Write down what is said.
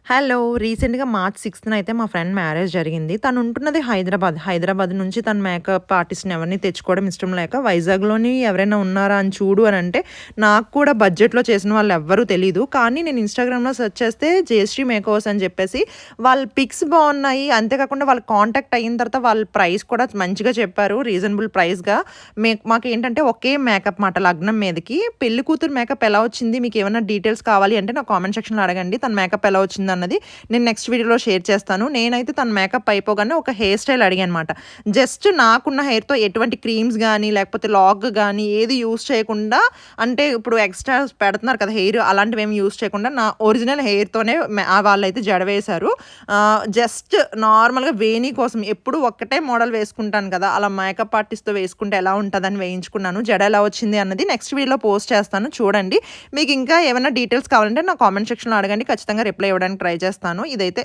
Hello. రీసెంట్‌గా March 6న అయితే మా ఫ్రెండ్ మ్యారేజ్ జరిగింది. తను ఉంటున్నది హైదరాబాద్. హైదరాబాద్ నుంచి తను మేకప్ ఆర్టిస్ట్‌ని ఎవరిని తెచ్చుకోవడం ఇష్టం లేక వైజాగ్‌లోని ఎవరైనా ఉన్నారా అని చూడు అనంటే, నాకు కూడా బడ్జెట్‌లో చేసిన వాళ్ళు ఎవ్వరూ తెలీదు. కానీ నేను ఇన్‌స్టాగ్రామ్‌లో సెర్చ్ చేస్తే జయశ్రీ మేకవర్స్ అని చెప్పేసి వాళ్ళ పిక్స్ బావున్నాయి. అంతేకాకుండా వాళ్ళు కాంటాక్ట్ అయిన తర్వాత వాళ్ళ ప్రైస్ కూడా మంచిగా చెప్పారు. రీజనబుల్ ప్రైస్‌గా. మాకేంటంటే ఒకే మేకప్ మాట లగ్నం మీదకి. పెళ్లి కూతురు మేకప్ ఎలా వచ్చింది? మీకేమన్నా డీటెయిల్స్ కావాలి అంటే నాకు కామెంట్ సెక్షన్‌లో అడగండి. తన మేకప్ ఎలా వచ్చిందన్నది నేను నెక్స్ట్ వీడియోలో షేర్ చేస్తాను. నేనైతే తన మేకప్ అయిపోగానే ఒక హెయిర్ స్టైల్ అడిగానమాట. జస్ట్ నాకున్న హెయిర్‌తో ఎటువంటి క్రీమ్స్ గానీ, లేకపోతే లాక్ గానీ ఏది యూజ్ చేయకుండా అంటే ఇప్పుడు ఎక్స్‌ట్రా పెడుతున్నారు కదా హెయిర్ అలాంటివేమి యూజ్ చేయకుండా నా ఒరిజినల్ హెయిర్‌తోనే వాళ్ళైతే జడ వేశారు. జస్ట్ నార్మల్‌గా వేణీ కోసం ఎప్పుడు ఒక్కటే మోడల్ వేసుకుంటాను కదా! అలా మేకప్ ఆర్టిస్ట్‌తో వేసుకుంటే ఎలా ఉంటదని వేయించుకున్నాను. జడ ఎలా వచ్చింది అన్నది నెక్స్ట్ వీడియోలో పోస్ట్ చేస్తాను చూడండి. మీకు ఇంకా ఏమైనా డీటెయిల్స్ కావాలంటే నా కామెంట్ సెక్షన్‌లో అడగండి. ఖచ్చితంగా రిప్లై ఇవ్వడానికి ట్రై చేస్తాను. ఇదైతే